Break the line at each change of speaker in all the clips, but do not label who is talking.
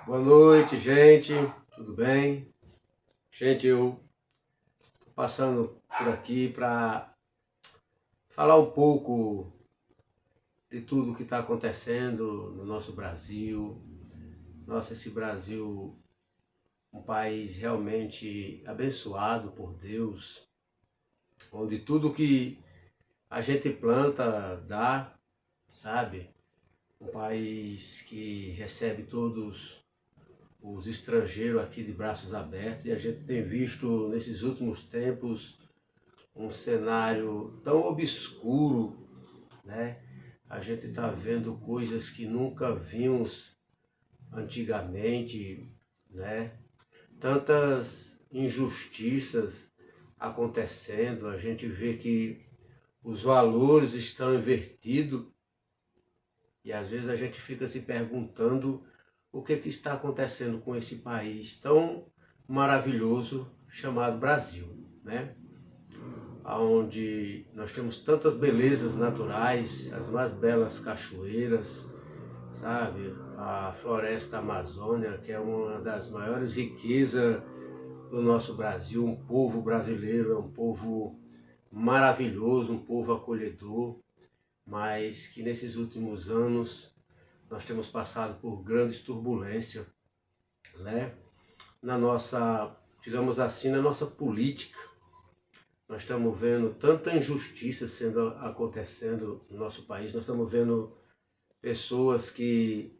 Boa noite, gente. Tudo bem? Gente, eu tô passando por aqui para falar um pouco de tudo que está acontecendo no nosso Brasil. Nossa, esse Brasil, um país realmente abençoado por Deus, onde tudo que a gente planta dá, sabe? Um país que recebe todos os estrangeiros aqui de braços abertos, e a gente tem visto nesses últimos tempos um cenário tão obscuro, né? A gente está vendo coisas que nunca vimos antigamente, né? Tantas injustiças acontecendo, a gente vê que os valores estão invertidos e às vezes a gente fica se perguntando o que está acontecendo com esse país tão maravilhoso chamado Brasil, né? Onde nós temos tantas belezas naturais, as mais belas cachoeiras, sabe? A floresta amazônica, que é uma das maiores riquezas do nosso Brasil. Um povo brasileiro é um povo maravilhoso, um povo acolhedor, mas que nesses últimos anos nós temos passado por grandes turbulências, né? Na nossa, digamos assim, na nossa política. Nós estamos vendo tanta injustiça acontecendo no nosso país. Nós estamos vendo pessoas que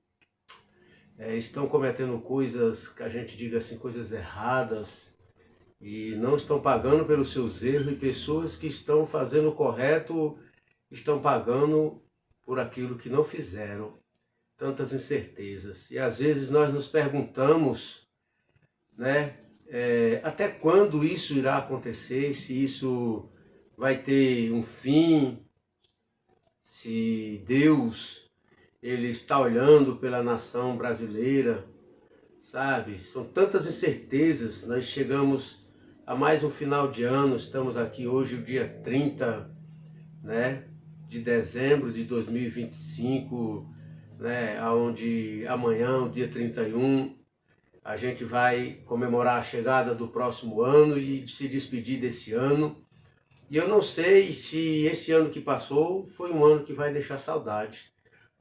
estão cometendo coisas, que a gente diga assim, coisas erradas, e não estão pagando pelos seus erros, e pessoas que estão fazendo o correto estão pagando por aquilo que não fizeram. Tantas incertezas. E às vezes nós nos perguntamos, né, até quando isso irá acontecer, se isso vai ter um fim, se Deus ele está olhando pela nação brasileira, sabe? São tantas incertezas. Nós chegamos a mais um final de ano, estamos aqui hoje o dia 30, né, de dezembro de 2025, né, onde amanhã, o dia 31, a gente vai comemorar a chegada do próximo ano e se despedir desse ano. E eu não sei se esse ano que passou foi um ano que vai deixar saudade,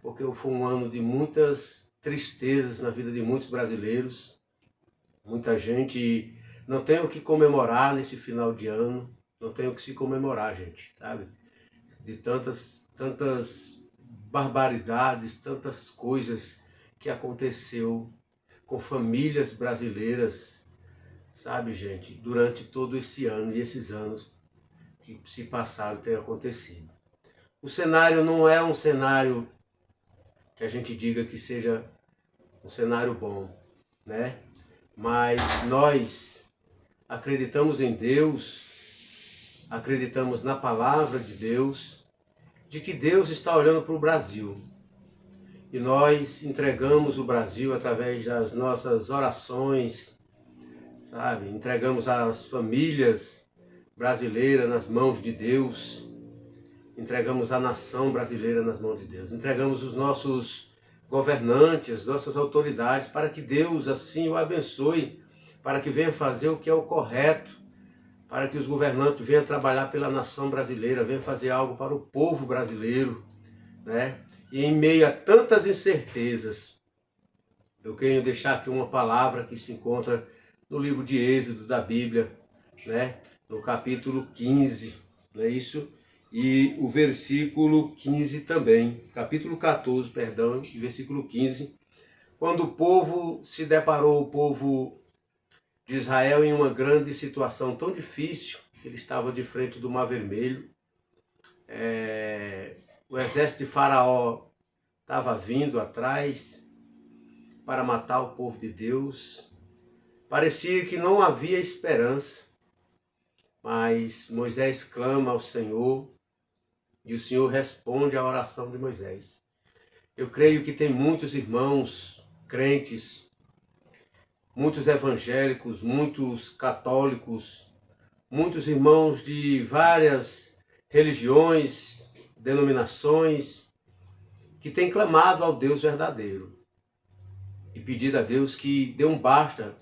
porque foi um ano de muitas tristezas na vida de muitos brasileiros. Muita gente não tem o que comemorar nesse final de ano, não tem o que se comemorar, gente, sabe? De tantas barbaridades, tantas coisas que aconteceu com famílias brasileiras, sabe, gente, durante todo esse ano e esses anos que se passaram têm acontecido. O cenário não é um cenário que a gente diga que seja um cenário bom, né? Mas nós acreditamos em Deus, acreditamos na palavra de Deus, de que Deus está olhando para o Brasil. E nós entregamos o Brasil através das nossas orações, sabe? Entregamos as famílias brasileiras nas mãos de Deus, entregamos a nação brasileira nas mãos de Deus, entregamos os nossos governantes, nossas autoridades, para que Deus assim o abençoe, para que venha fazer o que é o correto, para que os governantes venham trabalhar pela nação brasileira, venham fazer algo para o povo brasileiro, né? E em meio a tantas incertezas, eu quero deixar aqui uma palavra que se encontra no livro de Êxodo da Bíblia, né? No capítulo 15, não é isso? E o versículo 15 também, capítulo 14, perdão, e versículo 15, quando o povo se deparou, o povo de Israel, em uma grande situação tão difícil, ele estava de frente do Mar Vermelho, o exército de Faraó estava vindo atrás para matar o povo de Deus. Parecia que não havia esperança, mas Moisés clama ao Senhor e o Senhor responde à oração de Moisés. Eu creio que tem muitos irmãos crentes, muitos evangélicos, muitos católicos, muitos irmãos de várias religiões, denominações, que têm clamado ao Deus verdadeiro. E pedir a Deus que dê um basta,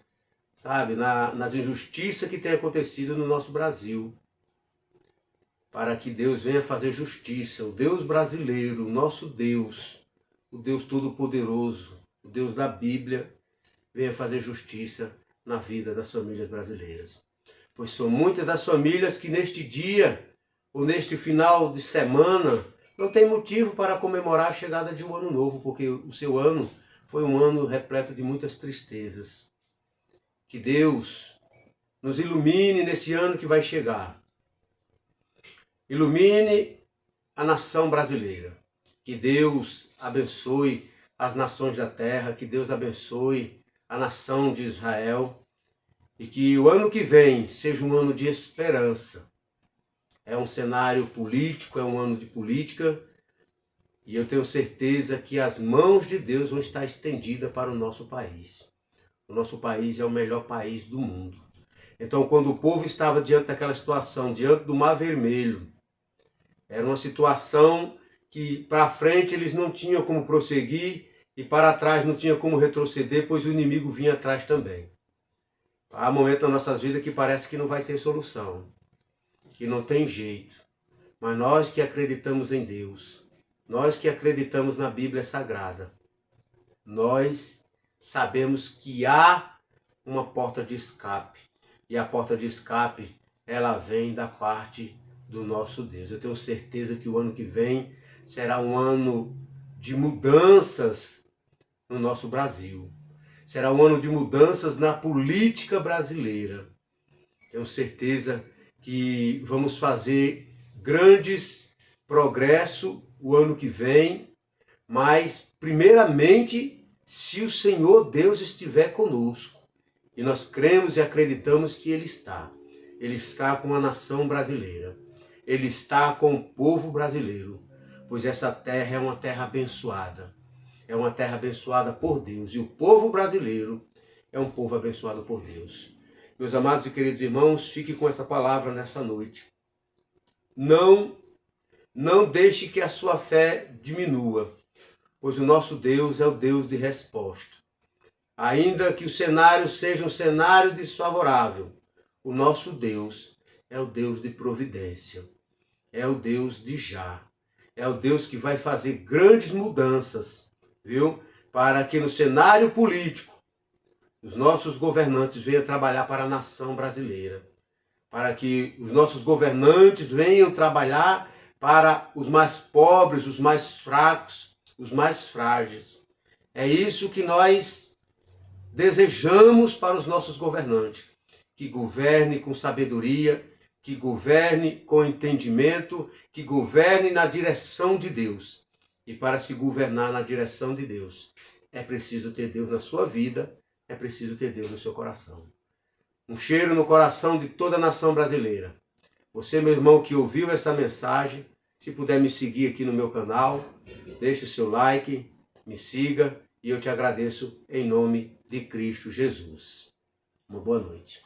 sabe, nas injustiças que tem acontecido no nosso Brasil, para que Deus venha fazer justiça. O Deus brasileiro, o nosso Deus, o Deus Todo-Poderoso, o Deus da Bíblia, venha fazer justiça na vida das famílias brasileiras. Pois são muitas as famílias que neste dia, ou neste final de semana, não tem motivo para comemorar a chegada de um ano novo, porque o seu ano foi um ano repleto de muitas tristezas. Que Deus nos ilumine nesse ano que vai chegar. Ilumine a nação brasileira. Que Deus abençoe as nações da terra, que Deus abençoe a nação de Israel e que o ano que vem seja um ano de esperança. É um cenário político, é um ano de política, e eu tenho certeza que as mãos de Deus vão estar estendidas para o nosso país. O nosso país é o melhor país do mundo. Então, quando o povo estava diante daquela situação, diante do Mar Vermelho, era uma situação que para frente eles não tinham como prosseguir e para trás não tinha como retroceder, pois o inimigo vinha atrás também. Há momentos nas nossas vidas que parece que não vai ter solução, que não tem jeito. Mas nós que acreditamos em Deus, nós que acreditamos na Bíblia Sagrada, nós sabemos que há uma porta de escape. E a porta de escape, ela vem da parte do nosso Deus. Eu tenho certeza que o ano que vem será um ano de mudanças no nosso Brasil. Será um ano de mudanças na política brasileira. Tenho certeza que vamos fazer grandes progressos o ano que vem, mas primeiramente se o Senhor Deus estiver conosco. E nós cremos e acreditamos que Ele está. Ele está com a nação brasileira. Ele está com o povo brasileiro. Pois essa terra é uma terra abençoada. É uma terra abençoada por Deus. E o povo brasileiro é um povo abençoado por Deus. Meus amados e queridos irmãos, fique com essa palavra nessa noite. Não deixe que a sua fé diminua. Pois o nosso Deus é o Deus de resposta. Ainda que o cenário seja um cenário desfavorável, o nosso Deus é o Deus de providência, é o Deus de já, é o Deus que vai fazer grandes mudanças, viu? Para que no cenário político, os nossos governantes venham trabalhar para a nação brasileira, para que os nossos governantes venham trabalhar para os mais pobres, os mais fracos, os mais frágeis. É isso que nós desejamos para os nossos governantes, que governe com sabedoria, que governe com entendimento, que governe na direção de Deus. E para se governar na direção de Deus, é preciso ter Deus na sua vida, é preciso ter Deus no seu coração. Um cheiro no coração de toda a nação brasileira. Você, meu irmão, que ouviu essa mensagem, se puder me seguir aqui no meu canal, deixe o seu like, me siga, e eu te agradeço em nome de Cristo Jesus. Uma boa noite.